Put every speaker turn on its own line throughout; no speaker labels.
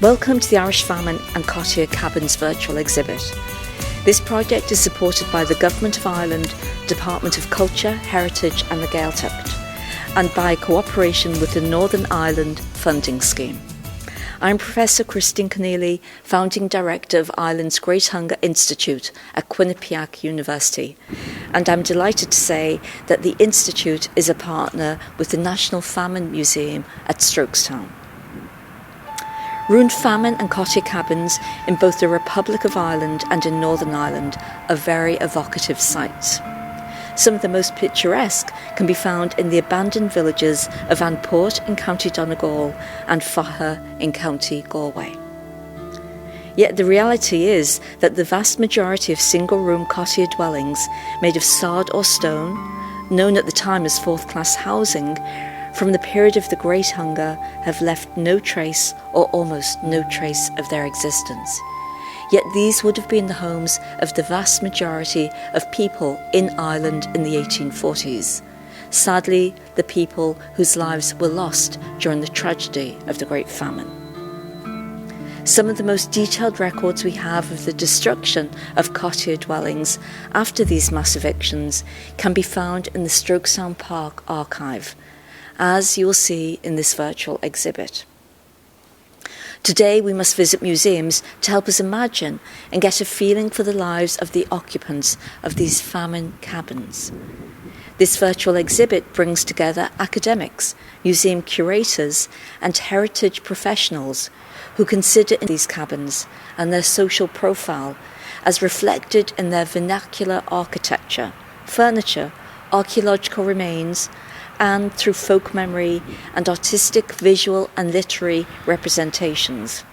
Welcome to the Irish Famine and Cottier Cabins virtual exhibit. This project is supported by the Government of Ireland, Department of Culture, Heritage and the Gaeltacht, and by cooperation with the Northern Ireland Funding Scheme. I'm Professor Christine Keneally, Founding Director of Ireland's Great Hunger Institute at Quinnipiac University, and I'm delighted to say that the Institute is a partner with the National Famine Museum at Strokestown. Ruined famine and cottier cabins in both the Republic of Ireland and in Northern Ireland are very evocative sights. Some of the most picturesque can be found in the abandoned villages of Anport in County Donegal and Faha in County Galway. Yet the reality is that the vast majority of single-room cottier dwellings made of sod or stone, known at the time as fourth-class housing, from the period of the Great Hunger have left no trace or almost no trace of their existence. Yet these would have been the homes of the vast majority of people in Ireland in the 1840s. Sadly, the people whose lives were lost during the tragedy of the Great Famine. Some of the most detailed records we have of the destruction of cottier dwellings after these mass evictions can be found in the Strokestown Park archive, as you will see in this virtual exhibit. Today we must visit museums to help us imagine and get a feeling for the lives of the occupants of these famine cabins. This virtual exhibit brings together academics, museum curators and heritage professionals who consider these cabins and their social profile as reflected in their vernacular architecture, furniture, archaeological remains, and through folk memory and artistic, visual and literary representations,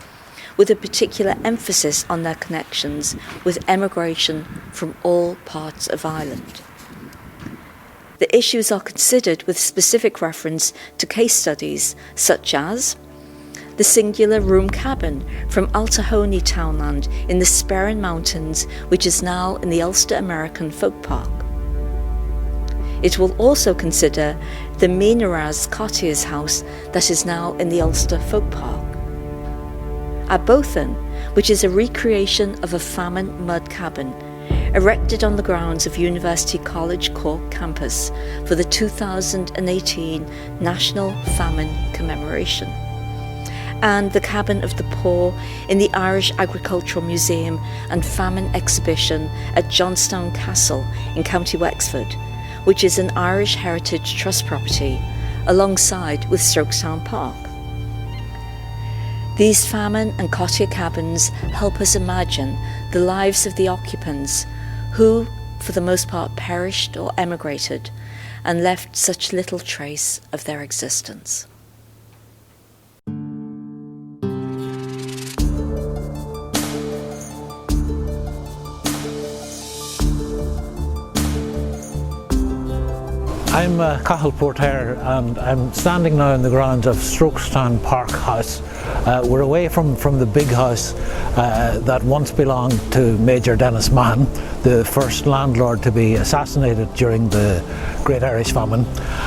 with a particular emphasis on their connections with emigration from all parts of Ireland. The issues are considered with specific reference to case studies such as the singular room cabin from Altahoney townland in the Sperrin Mountains, which is now in the Ulster American Folk Park. It will also consider the Meanaraz Cottier's house that is now in the Ulster Folk Park. Abothan, which is a recreation of a famine mud cabin, erected on the grounds of University College Cork campus for the 2018 National Famine Commemoration. And the Cabin of the Poor in the Irish Agricultural Museum and Famine Exhibition at Johnstown Castle in County Wexford, which is an Irish Heritage Trust property, alongside with Strokestown Park. These famine and cottier cabins help us imagine the lives of the occupants who, for the most part, perished or emigrated and left such little trace of their existence.
I'm Cathal Porter and I'm standing now in the grounds of Strokestown Park House. We're away from the big house that once belonged to Major Dennis Mahon, the first landlord to be assassinated during the Great Irish Famine,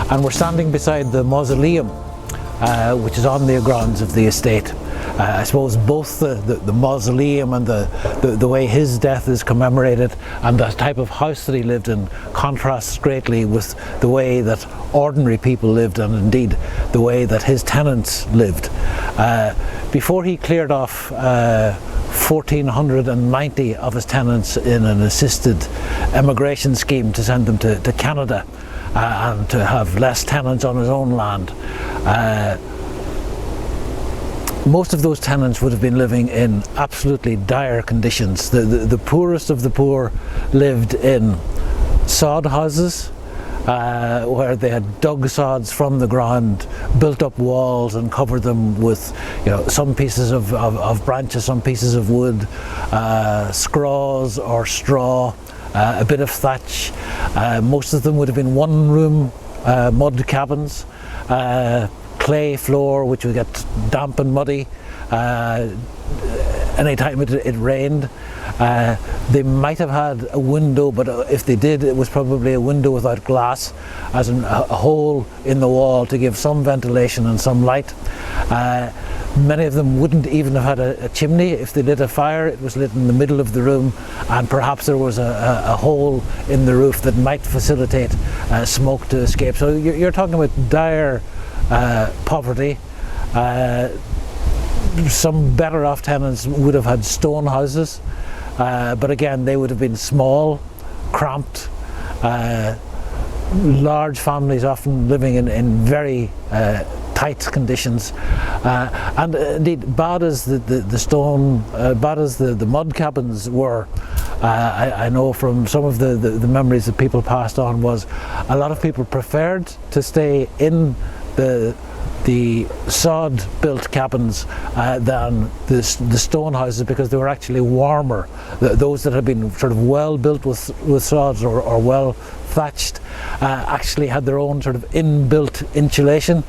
and we're standing beside the mausoleum which is on the grounds of the estate. I suppose both the mausoleum and the way his death is commemorated and the type of house that he lived in contrasts greatly with the way that ordinary people lived and indeed the way that his tenants lived. Before he cleared off 1,490 of his tenants in an assisted emigration scheme to send them to Canada and to have less tenants on his own land, most of those tenants would have been living in absolutely dire conditions. The poorest of the poor lived in sod houses where they had dug sods from the ground, built up walls and covered them with some pieces of branches, some pieces of wood, scraws or straw, a bit of thatch. Most of them would have been one-room mud cabins. Clay floor which would get damp and muddy, anytime it rained. They might have had a window, but if they did, it was probably a window without glass, as in a hole in the wall to give some ventilation and some light. Many of them wouldn't even have had a chimney. If they lit a fire, it was lit in the middle of the room, and perhaps there was a hole in the roof that might facilitate smoke to escape. So you're talking about dire poverty. Some better off tenants would have had stone houses, but again they would have been small, cramped, large families often living in very tight conditions, and indeed bad as the stone, bad as the mud cabins were, I know from some of the memories that people passed on was a lot of people preferred to stay in the sod built cabins than the stone houses, because they were actually warmer. Those that had been sort of well built with sods or well thatched actually had their own sort of inbuilt insulation,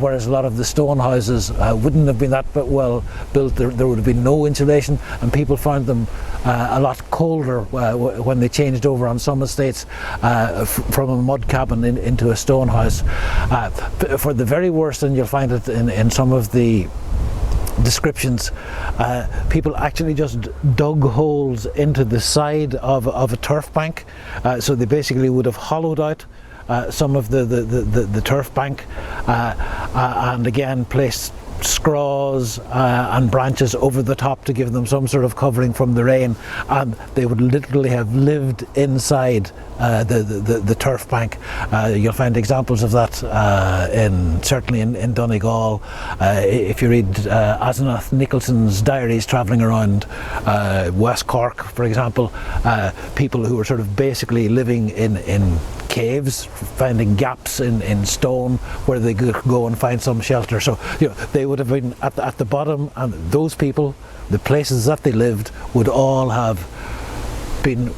whereas a lot of the stone houses wouldn't have been that well built. There would have been no insulation, and people found them a lot colder when they changed over on some estates from a mud cabin into a stone house. For the very worst, and you'll find it in some of the descriptions, people actually just dug holes into the side of a turf bank, so they basically would have hollowed out some of the turf bank, and again placed scraws and branches over the top to give them some sort of covering from the rain, and they would literally have lived inside the turf bank. You'll find examples of that certainly in Donegal. If you read Asenath Nicholson's diaries travelling around West Cork, for example, people who were sort of basically living in caves, finding gaps in stone where they could go and find some shelter. So they would have been at the bottom, and those people, the places that they lived, would all have been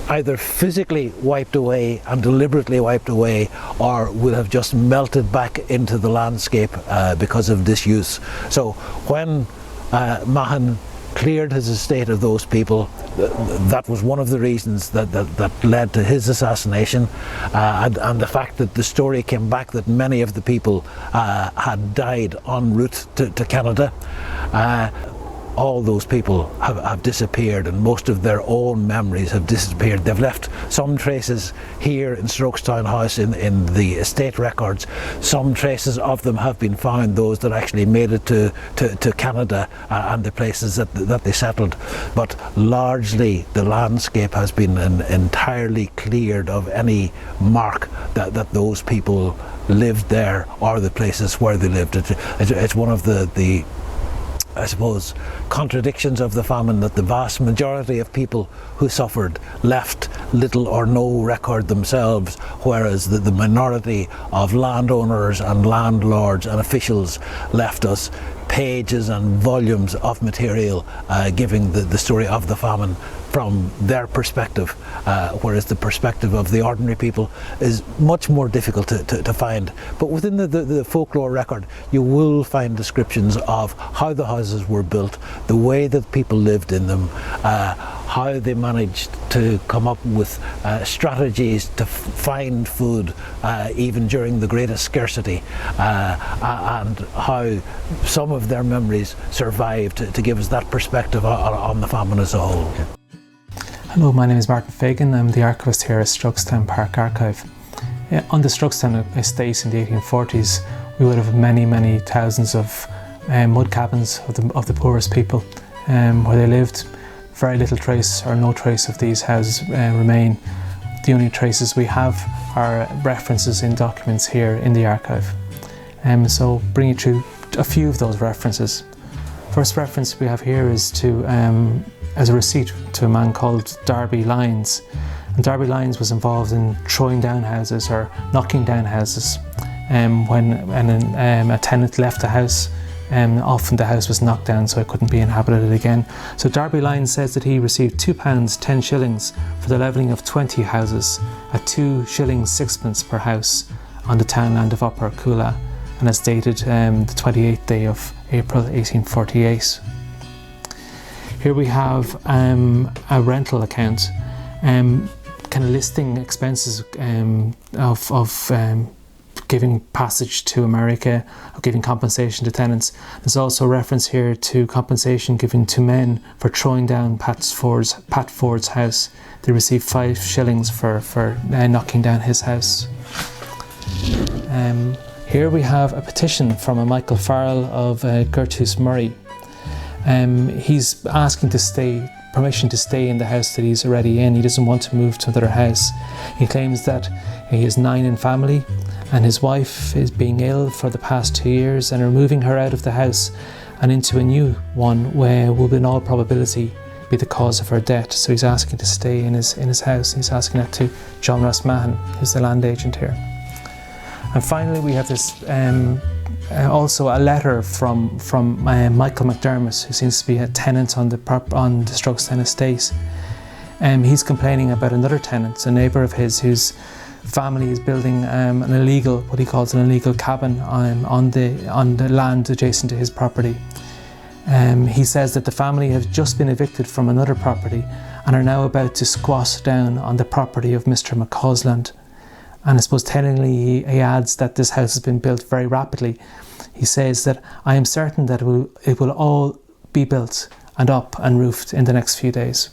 either physically wiped away and deliberately wiped away, or would have just melted back into the landscape because of disuse. So when Mahon cleared his estate of those people, that was one of the reasons that led to his assassination, and the fact that the story came back that many of the people had died en route to Canada. All those people have disappeared, and most of their own memories have disappeared. They've left some traces here in Strokestown House in the estate records. Some traces of them have been found, those that actually made it to Canada and the places that they settled. But largely the landscape has been entirely cleared of any mark that those people lived there or the places where they lived. It's one of the I suppose, contradictions of the famine, that the vast majority of people who suffered left little or no record themselves, whereas the minority of landowners and landlords and officials left us pages and volumes of material giving the story of the famine from their perspective, whereas the perspective of the ordinary people is much more difficult to find. But within the folklore record, you will find descriptions of how the houses were built, the way that people lived in them, how they managed to come up with strategies to find food even during the greatest scarcity, and how some of their memories survived to give us that perspective on the famine as a whole.
Hello, my name is Martin Fagan. I'm the archivist here at Strokestown Park Archive. On the Strokestown estate in the 1840s, we would have many thousands of mud cabins of the poorest people where they lived. Very little trace or no trace of these houses remain. The only traces we have are references in documents here in the archive. So bring you through a few of those references. First reference we have here is to as a receipt to a man called Darby Lyons. And Darby Lyons was involved in throwing down houses or knocking down houses. When a tenant left the house, often the house was knocked down so it couldn't be inhabited again. So Darby Lyons says that he received £2 10 shillings for the levelling of 20 houses at 2 shillings 6 per house on the townland of Upper Coolah, and it's dated the 28th day of April 1848. Here we have a rental account, kind of listing expenses of giving passage to America, or giving compensation to tenants. There's also a reference here to compensation given to men for throwing down Pat Ford's house. They received 5 shillings for knocking down his house. Here we have a petition from a Michael Farrell of Gertus Murray. He's asking permission to stay in the house that he's already in. He doesn't want to move to another house. He claims that he has 9 in family, and his wife is being ill for the past 2 years, and are moving her out of the house and into a new one where will in all probability be the cause of her death. So he's asking to stay in his house. He's asking that to John Rossmahan, who's the land agent here. And finally we have this also a letter from Michael McDermott, who seems to be a tenant on the Strokestown estate. He's complaining about another tenant, a neighbour of his, whose family is building what he calls an illegal cabin on the land adjacent to his property. He says that the family have just been evicted from another property and are now about to squat down on the property of Mr. McCausland. And I suppose tellingly he adds that this house has been built very rapidly. He says that I am certain that it will all be built and up and roofed in the next few days.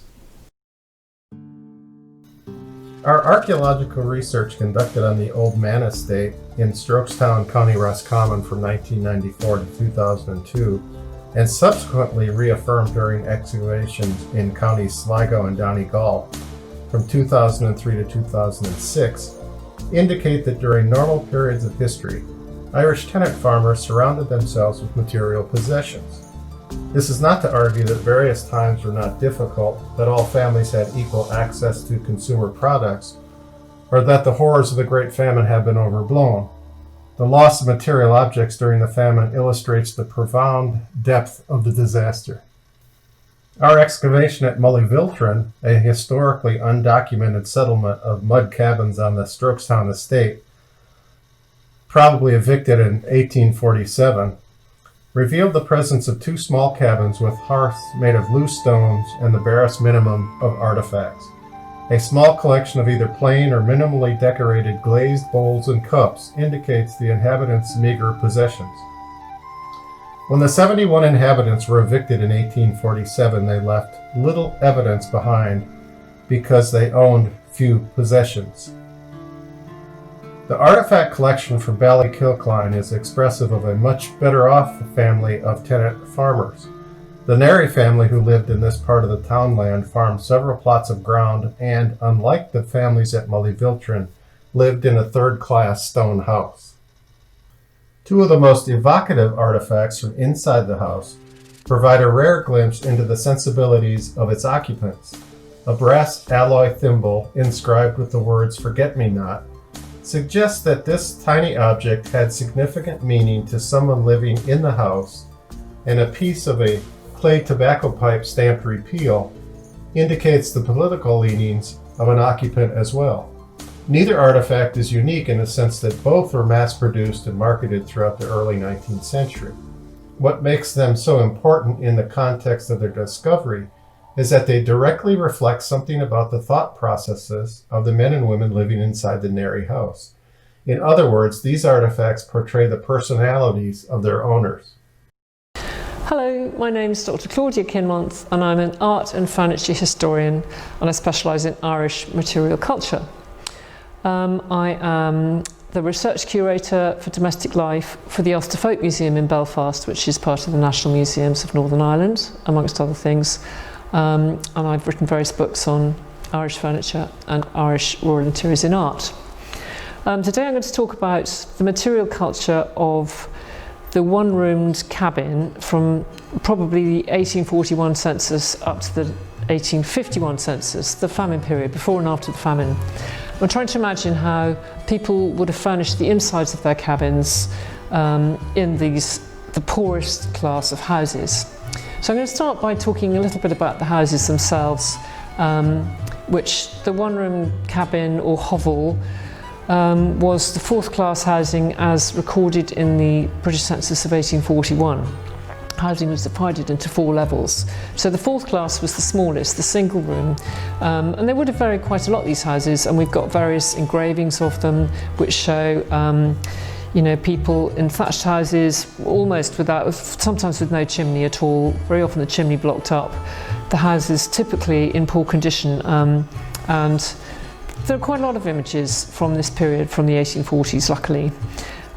Our archaeological research conducted on the Old Man Estate in Strokestown, County Roscommon from 1994 to 2002, and subsequently reaffirmed during excavations in counties Sligo and Donegal from 2003 to 2006, indicate that during normal periods of history, Irish tenant farmers surrounded themselves with material possessions. This is not to argue that various times were not difficult, that all families had equal access to consumer products, or that the horrors of the Great Famine have been overblown. The loss of material objects during the famine illustrates the profound depth of the disaster. Our excavation at Mullyviltrin, a historically undocumented settlement of mud cabins on the Strokestown estate, probably evicted in 1847, revealed the presence of 2 small cabins with hearths made of loose stones and the barest minimum of artifacts. A small collection of either plain or minimally decorated glazed bowls and cups indicates the inhabitants' meager possessions. When the 71 inhabitants were evicted in 1847, they left little evidence behind because they owned few possessions. The artifact collection from Ballykilcline is expressive of a much better off family of tenant farmers. The Neri family, who lived in this part of the townland, farmed several plots of ground and, unlike the families at Mullyviltrin, lived in a third-class stone house. 2 of the most evocative artifacts from inside the house provide a rare glimpse into the sensibilities of its occupants. A brass alloy thimble inscribed with the words "Forget-me-not" suggests that this tiny object had significant meaning to someone living in the house, and a piece of a clay tobacco pipe stamped "Repeal" indicates the political leanings of an occupant as well. Neither artifact is unique in the sense that both were mass-produced and marketed throughout the early 19th century. What makes them so important in the context of their discovery is that they directly reflect something about the thought processes of the men and women living inside the Neri house. In other words, these artifacts portray the personalities of their owners.
Hello, my name is Dr. Claudia Kinmont, and I'm an art and furniture historian, and I specialise in Irish material culture. I am the research curator for domestic life for the Ulster Folk Museum in Belfast, which is part of the National Museums of Northern Ireland, amongst other things. And I've written various books on Irish furniture and Irish rural interiors in art. Today I'm going to talk about the material culture of the one-roomed cabin from probably the 1841 census up to the 1851 census, the famine period, before and after the famine. I'm trying to imagine how people would have furnished the insides of their cabins in the poorest class of houses. So I'm going to start by talking a little bit about the houses themselves, which the one-room cabin or hovel was the 4th class housing as recorded in the British Census of 1841. housing was divided into 4 levels. So the 4th class was the smallest, the single room, and they would have varied quite a lot, these houses, and we've got various engravings of them which show you know, people in thatched houses, almost without, sometimes with no chimney at all, very often the chimney blocked up. The houses typically in poor condition, and there are quite a lot of images from this period, from the 1840s luckily,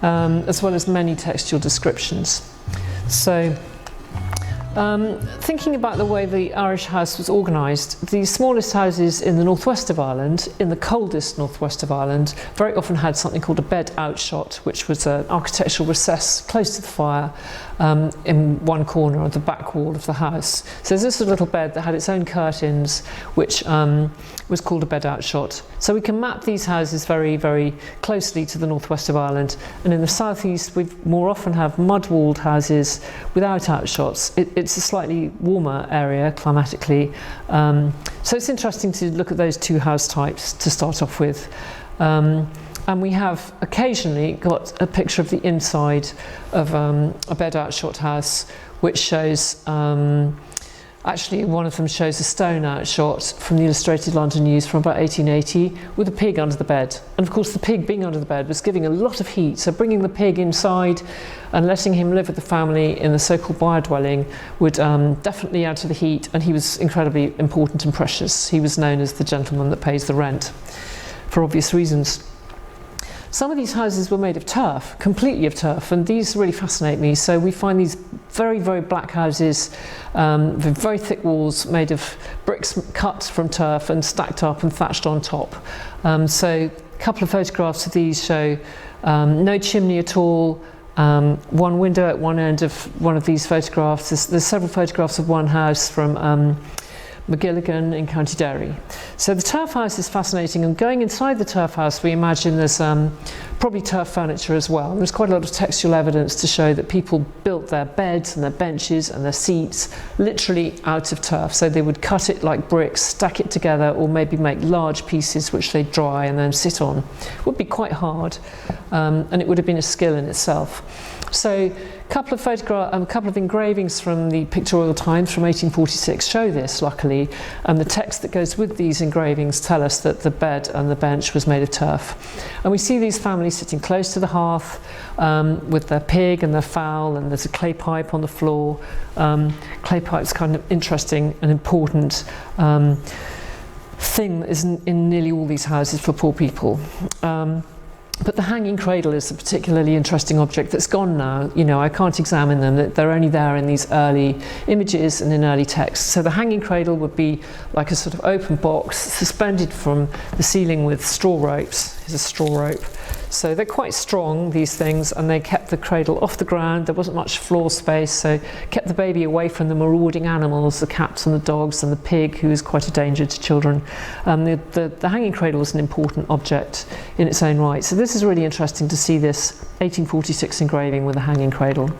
as well as many textual descriptions. So, thinking about the way the Irish house was organised, the smallest houses in the northwest of Ireland, in the coldest northwest of Ireland, very often had something called a bed outshot, which was an architectural recess close to the fire in one corner of the back wall of the house. So there's this little bed that had its own curtains, which was called a bed outshot. So we can map these houses very, very closely to the northwest of Ireland, and in the southeast we more often have mud-walled houses without outshots. It's a slightly warmer area climatically, so it's interesting to look at those 2 house types to start off with. And we have occasionally got a picture of the inside of a bed outshot house, which shows, actually one of them shows a stone outshot from the Illustrated London News from about 1880 with a pig under the bed. And of course the pig being under the bed was giving a lot of heat, so bringing the pig inside and letting him live with the family in the so-called byre dwelling would definitely add to the heat, and he was incredibly important and precious. He was known as the gentleman that pays the rent, for obvious reasons. Some of these houses were made of turf, completely of turf, and these really fascinate me. So we find these very, very black houses with very thick walls made of bricks cut from turf and stacked up and thatched on top. So a couple of photographs of these show no chimney at all, one window at one end of one of these photographs. There's several photographs of one house from McGilligan in County Derry. So the turf house is fascinating, and going inside the turf house we imagine there's probably turf furniture as well. There's quite a lot of textual evidence to show that people built their beds and their benches and their seats literally out of turf. So they would cut it like bricks, stack it together, or maybe make large pieces which they'd dry and then sit on. It would be quite hard, and it would have been a skill in itself. So a couple of engravings from the Pictorial Times from 1846 show this, luckily, and the text that goes with these engravings tell us that the bed and the bench was made of turf. And we see these families sitting close to the hearth with their pig and their fowl, and there's a clay pipe on the floor. Clay pipe's kind of interesting and important thing that is in nearly all these houses for poor people. But the hanging cradle is a particularly interesting object that's gone now. You know, I can't examine them. They're only there in these early images and in early texts. So the hanging cradle would be like a sort of open box suspended from the ceiling with straw ropes. Here's a straw rope. So they're quite strong, these things, and they kept the cradle off the ground. There wasn't much floor space, so kept the baby away from the marauding animals, the cats and the dogs and the pig, who is quite a danger to children. The hanging cradle was an important object in its own right. So this is really interesting to see this 1846 engraving with a hanging cradle.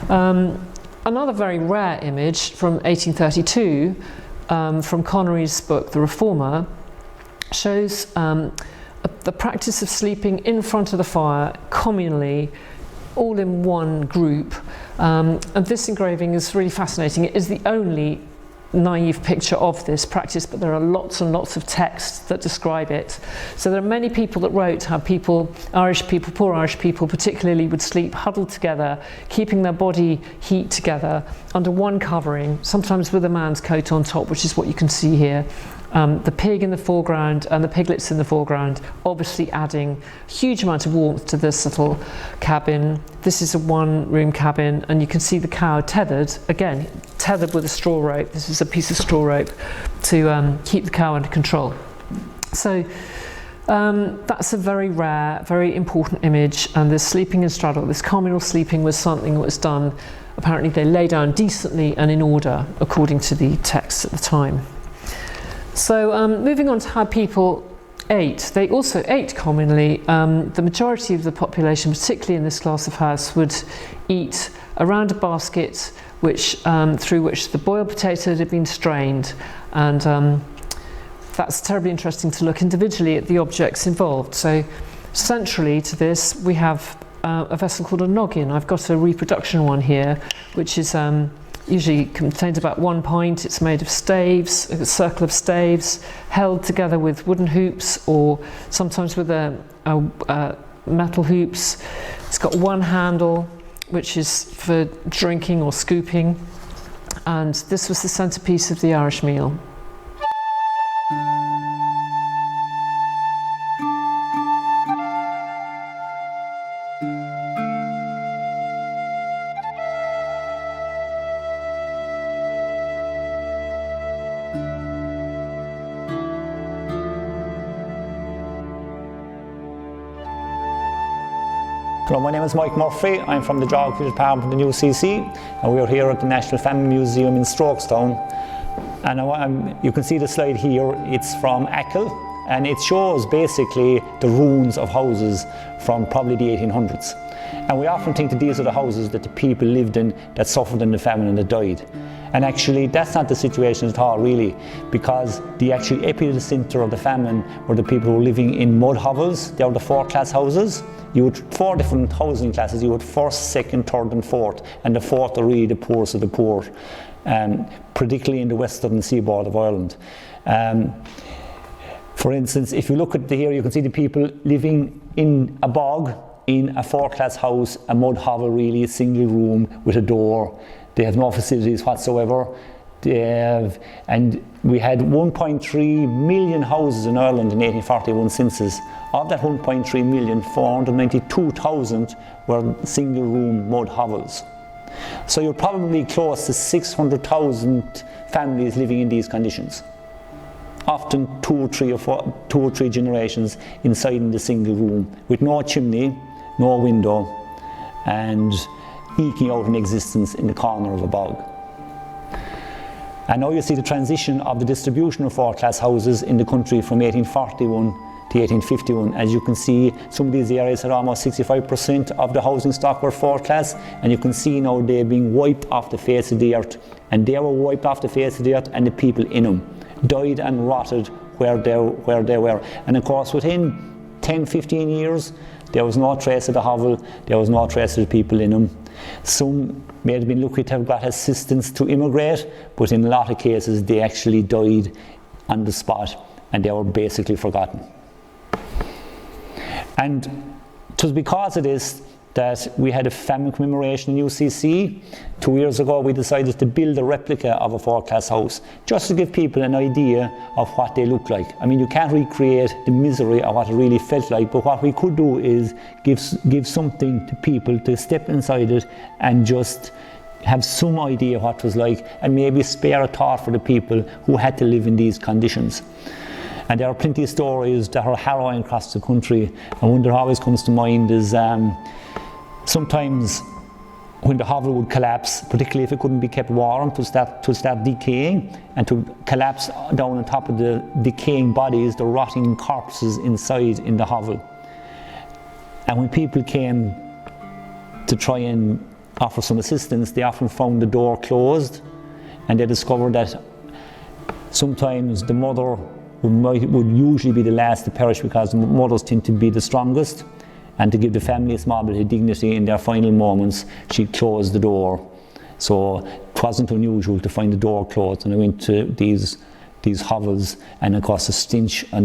Another very rare image from 1832, from Connery's book The Reformer, shows the practice of sleeping in front of the fire communally, all in one group. And this engraving is really fascinating. It is the only naive picture of this practice, but there are lots and lots of texts that describe it. So there are many people that wrote how people, Irish people, poor Irish people particularly, would sleep huddled together, keeping their body heat together under one covering, sometimes with a man's coat on top, which is what you can see here. The pig in the foreground and the piglets in the foreground, obviously adding a huge amount of warmth to this little cabin. This is a one-room cabin, and you can see the cow tethered, again, tethered with a straw rope. This is a piece of straw rope to keep the cow under control. So that's a very rare, very important image, and this sleeping in straddle, this communal sleeping, was something that was done, apparently they lay down decently and in order, according to the texts at the time. So moving on to how people ate. They also ate commonly. The majority of the population, particularly in this class of house, would eat around a basket through which the boiled potato had been strained, and that's terribly interesting to look individually at the objects involved. So centrally to this we have a vessel called a noggin. I've got a reproduction one here, which is usually contains about 1 pint. It's made of staves, a circle of staves, held together with wooden hoops or sometimes with metal hoops. It's got one handle, which is for drinking or scooping. And this was the centrepiece of the Irish meal.
Hello, my name is Mike Murphy. I'm from the Geography Department in UCC, and we're here at the National Famine Museum in Strokestown. And you can see the slide here. It's from Achill, and it shows basically the ruins of houses from probably the 1800s. And we often think that these are the houses that the people lived in that suffered in the famine and that died. And actually that's not the situation at all, really, because the actual epicenter of the famine were the people who were living in mud hovels. They were the 4-class houses. You had 4 different housing classes. You had first, second, third and fourth, and the fourth are really the poorest of the poor, particularly in the western seaboard of Ireland. For instance, if you look at here, you can see the people living in a bog, in a 4-class house, a mud hovel really, a single room with a door. They have no facilities whatsoever. And we had 1.3 million houses in Ireland in 1841 census. Of that 1.3 million, 492,000 were single room mud hovels. So you're probably close to 600,000 families living in these conditions. Often 2 or 3 generations inside in the single room with no chimney, no window, and eking out an existence in the corner of a bog. And now you see the transition of the distribution of 4-class houses in the country from 1841 to 1851. As you can see, some of these areas had almost 65% of the housing stock were 4-class, and you can see now they're being wiped off the face of the earth. And they were wiped off the face of the earth, and the people in them died and rotted where they were. And of course, within 10-15 years, there was no trace of the hovel, there was no trace of the people in them. Some may have been lucky to have got assistance to immigrate, but in a lot of cases they actually died on the spot and they were basically forgotten. And it was because of this that we had a famine commemoration in UCC. 2 years ago we decided to build a replica of a 4-class house, just to give people an idea of what they look like. I mean, you can't recreate the misery of what it really felt like, but what we could do is give something to people to step inside it and just have some idea what it was like, and maybe spare a thought for the people who had to live in these conditions. And there are plenty of stories that are harrowing across the country, and one that always comes to mind is sometimes when the hovel would collapse, particularly if it couldn't be kept warm, to start decaying and to collapse down on top of the decaying bodies, the rotting corpses inside in the hovel. And when people came to try and offer some assistance, they often found the door closed, and they discovered that sometimes the mother would usually be the last to perish, because the mothers tend to be the strongest, and to give the family a small bit of dignity in their final moments, she closed the door. So it wasn't unusual to find the door closed, and I went to these hovels, and of course the stench of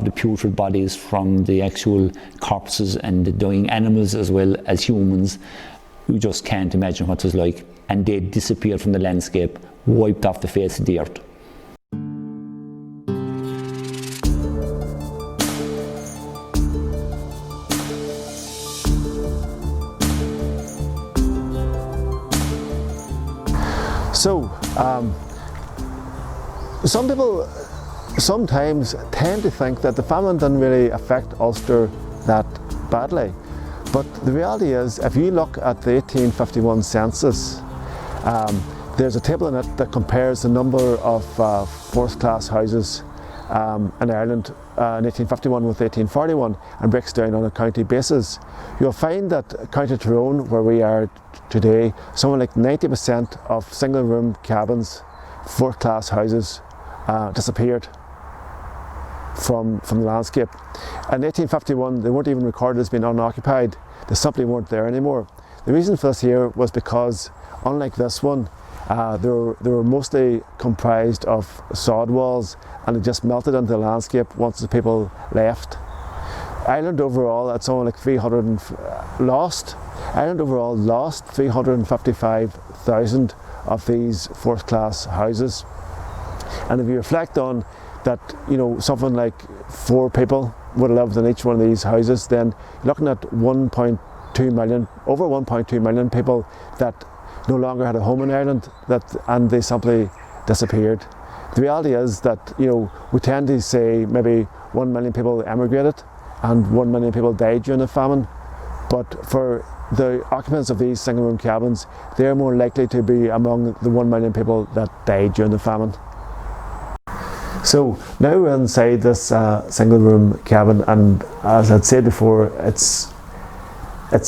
the putrid bodies from the actual corpses and the dying animals as well as humans, you just can't imagine what it was like. And they disappeared from the landscape, wiped off the face of the earth.
So, some people sometimes tend to think that the famine didn't really affect Ulster that badly. But the reality is, if you look at the 1851 census, there's a table in it that compares the number of 4th-class houses in Ireland in 1851 with 1841 and breaks down on a county basis. You'll find that County Tyrone, where we are today, something like 90% of single room cabins, 4th-class houses disappeared from the landscape. In 1851 they weren't even recorded as being unoccupied. they simply weren't there anymore. The reason for this here was because, unlike this one, they were mostly comprised of sod walls, and they just melted into the landscape once the people left. Ireland overall, it's only like Ireland overall lost 355,000 of these first-class houses. And if you reflect on that, you know, something like 4 people would have lived in each one of these houses, then you're looking at 1.2 million, over 1.2 million people that no longer had a home in Ireland, and they simply disappeared. The reality is that, you know, we tend to say maybe 1 million people emigrated and 1 million people died during the famine, but for the occupants of these single room cabins, they're more likely to be among the 1 million people that died during the famine. So now we're inside this single room cabin, and as I'd said before, it's a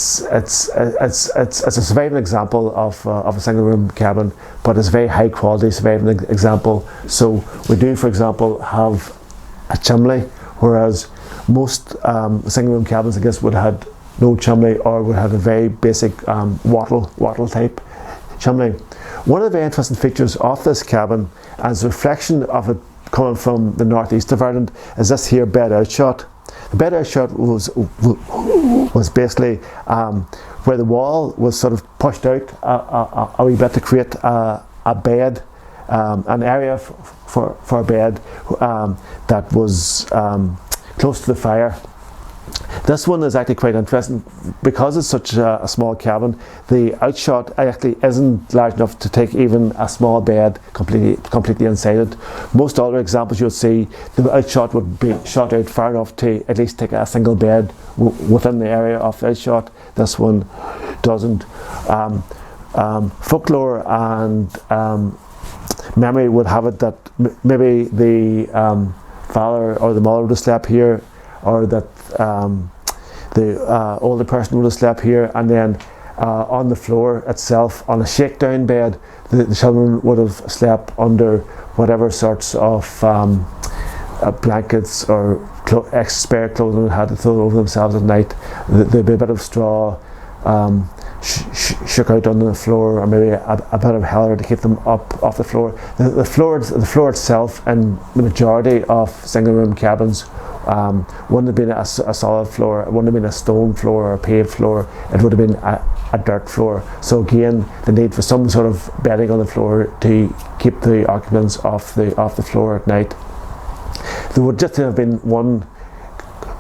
surviving example of a single room cabin, but it's a very high quality surviving example. So we do, for example, have a chimney, whereas most single room cabins, I guess, would have had no chimney, or would have a very basic wattle type chimney. One of the very interesting features of this cabin, as a reflection of it coming from the northeast of Ireland, is this here bed out shot. The bed out shot was basically where the wall was sort of pushed out a wee bit to create a bed, an area for a bed that was close to the fire. This one is actually quite interesting because it's such a small cabin. The outshot actually isn't large enough to take even a small bed completely inside it. Most other examples you'll see, the outshot would be shot out far enough to at least take a single bed within the area of the outshot. This one doesn't. Folklore and memory would have it that maybe the father or the mother would have slept here, or that the older person would have slept here, and then on the floor itself, on a shakedown bed, the children would have slept under whatever sorts of blankets or spare clothing they had to throw over themselves at night. There'd be a bit of straw shook out on the floor, or maybe a bit of heather to keep them up off the floor. The floor itself, in the majority of single room cabins, wouldn't have been a solid floor. It wouldn't have been a stone floor or a paved floor. It would have been a dirt floor. So again, the need for some sort of bedding on the floor to keep the occupants off the floor at night. There would just have been one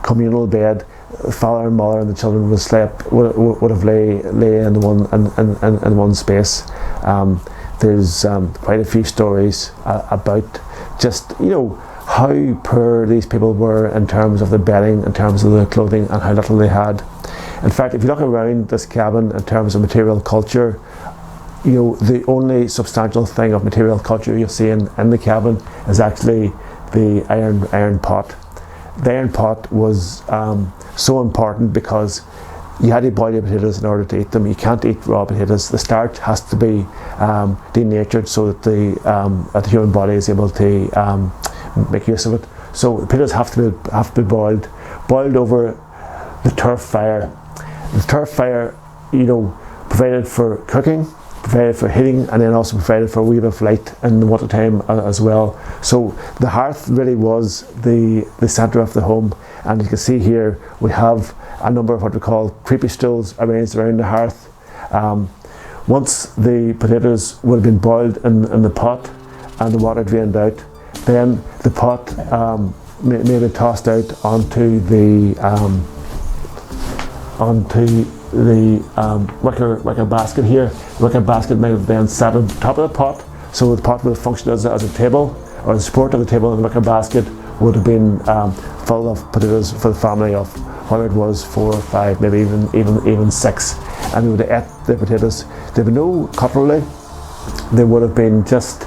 communal bed. Father and mother and the children would have lay in one space. There's quite a few stories about just, you know, how poor these people were in terms of the bedding, in terms of the clothing, and how little they had. In fact, if you look around this cabin in terms of material culture, you know, the only substantial thing of material culture you'll see in the cabin is actually the iron pot. The iron pot was so important because you had to boil your potatoes in order to eat them. You can't eat raw potatoes. The starch has to be denatured so that the human body is able to make use of it. So the potatoes have to be boiled over the turf fire. The turf fire, you know, provided for cooking, provided for heating, and then also provided for a wee bit of light in the winter time as well. So the hearth really was the centre of the home, and you can see here we have a number of what we call creepy stools arranged around the hearth. Once the potatoes would have been boiled in the pot and the water drained out, then the pot may be tossed out onto the wicker basket here. The wicker basket may have then sat on top of the pot, so the pot would have functioned as a table, or the support of the table, and the wicker basket would have been full of potatoes for the family of whether it was 4 or 5, maybe even 6, and they would have ate the potatoes. There would be no cutlery. There would have been just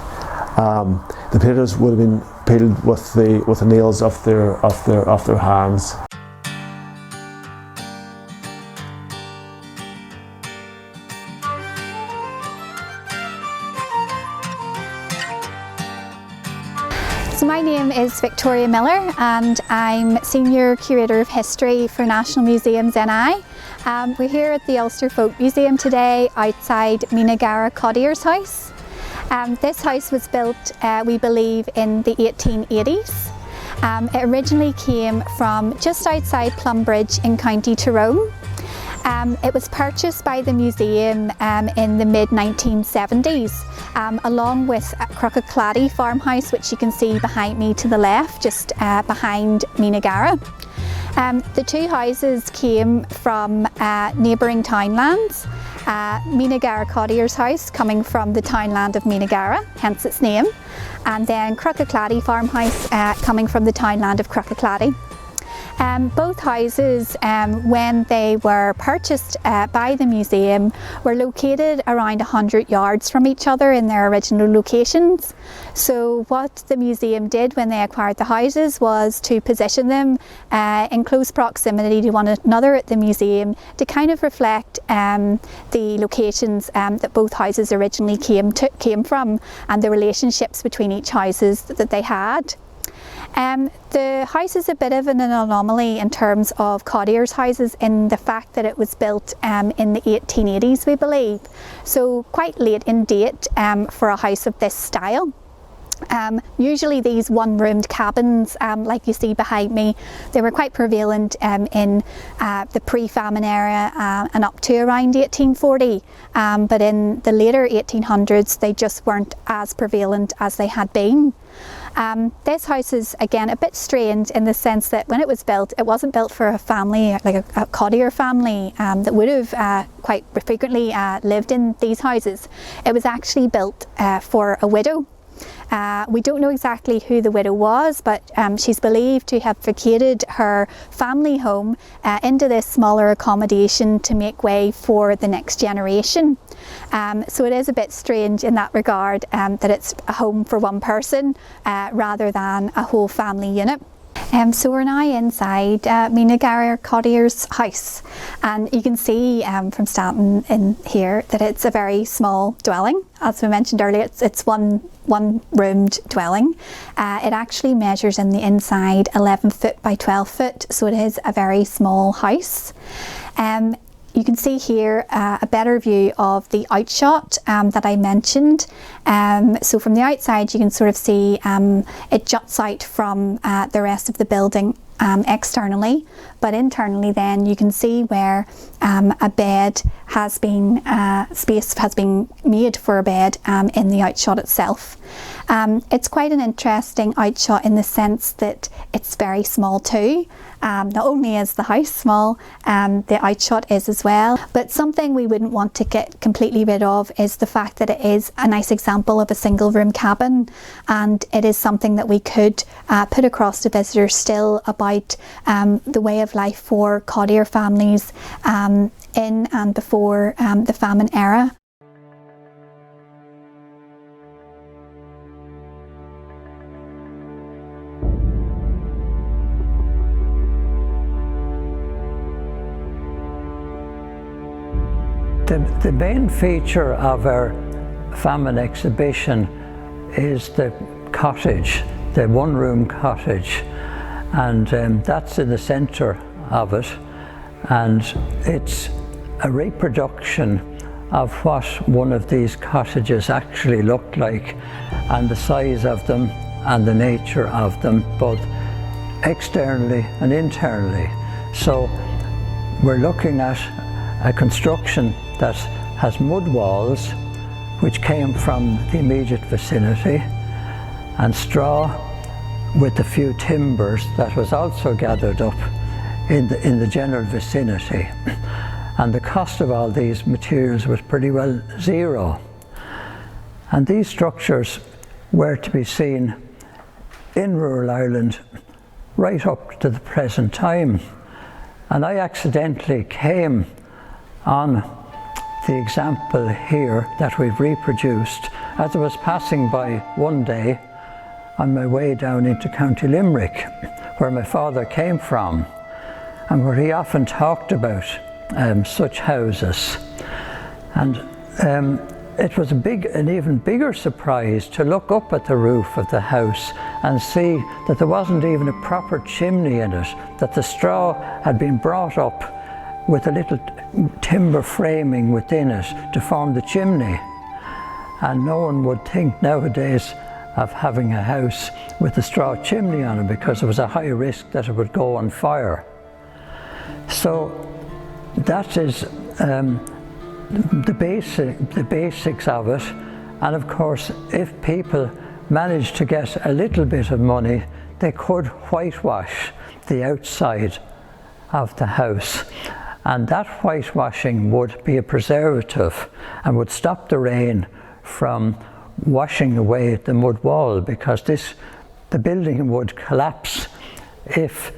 the potatoes would have been peeled with the nails of their hands.
So my name is Victoria Miller, and I'm Senior Curator of History for National Museums NI, We're here at the Ulster Folk Museum today outside Cottier's house. This house was built, we believe, in the 1880s. It originally came from just outside Plumbridge in County Tyrone. It was purchased by the museum in the mid-1970s, along with Crockacladdy farmhouse, which you can see behind me to the left, just behind Minagara. The two houses came from neighbouring townlands. Cottier's house coming from the townland of Minagara, hence its name, and then Crockacladdy farmhouse coming from the townland of Crockacladdy. Both houses, when they were purchased by the museum, were located around 100 yards from each other in their original locations. So what the museum did when they acquired the houses was to position them in close proximity to one another at the museum to kind of reflect the locations that both houses originally came from and the relationships between each houses that they had. The house is a bit of an anomaly in terms of Cottier's houses in the fact that it was built in the 1880s, we believe. So quite late in date for a house of this style. Usually these one-roomed cabins, like you see behind me, they were quite prevalent in the pre-famine era and up to around 1840. But in the later 1800s, they just weren't as prevalent as they had been. This house is again a bit strange in the sense that when it was built, it wasn't built for a family, like a Cottier family that would have quite frequently lived in these houses. It was actually built for a widow. We don't know exactly who the widow was, but she's believed to have vacated her family home into this smaller accommodation to make way for the next generation. So it is a bit strange in that regard that it's a home for one person rather than a whole family unit. So we're now inside Cottier's house, and you can see from standing in here that it's a very small dwelling. As we mentioned earlier, it's one-roomed dwelling. It actually measures in the inside 11 foot by 12 foot, so it is a very small house. You can see here a better view of the outshot that I mentioned. So from the outside you can sort of see it juts out from the rest of the building externally, but internally then you can see where a bed has been, space has been made for a bed in the outshot itself. It's quite an interesting outshot in the sense that it's very small too. Not only is the house small, the outshot is as well, but something we wouldn't want to get completely rid of is the fact that it is a nice example of a single room cabin, and it is something that we could put across to visitors still about the way of life for Cottier families in and before the famine era.
The main feature of our famine exhibition is the cottage, the one-room cottage, and that's in the centre of it, and it's a reproduction of what one of these cottages actually looked like, and the size of them and the nature of them, both externally and internally. So we're looking at a construction that has mud walls which came from the immediate vicinity, and straw with a few timbers that was also gathered up in the general vicinity. And the cost of all these materials was pretty well zero. And these structures were to be seen in rural Ireland right up to the present time. And I accidentally came on the example here that we've reproduced as I was passing by one day on my way down into County Limerick, where my father came from and where he often talked about such houses. And it was an even bigger surprise to look up at the roof of the house and see that there wasn't even a proper chimney in it, that the straw had been brought up with a little timber framing within it to form the chimney. And no one would think nowadays of having a house with a straw chimney on it because there was a high risk that it would go on fire. So that is the basics of it. And of course, if people managed to get a little bit of money, they could whitewash the outside of the house. And that whitewashing would be a preservative and would stop the rain from washing away the mud wall, because the building would collapse if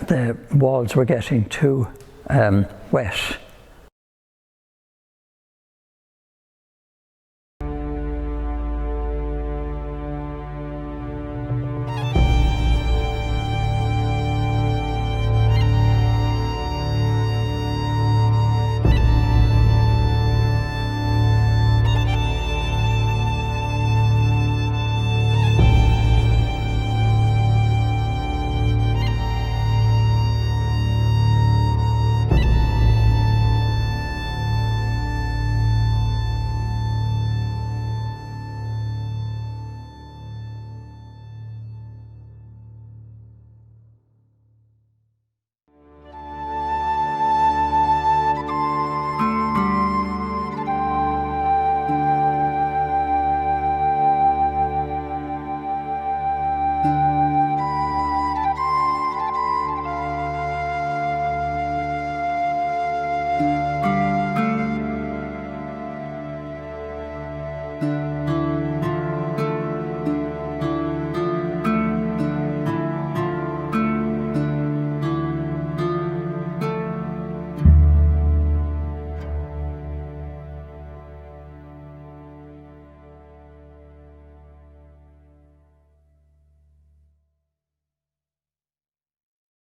the walls were getting too wet.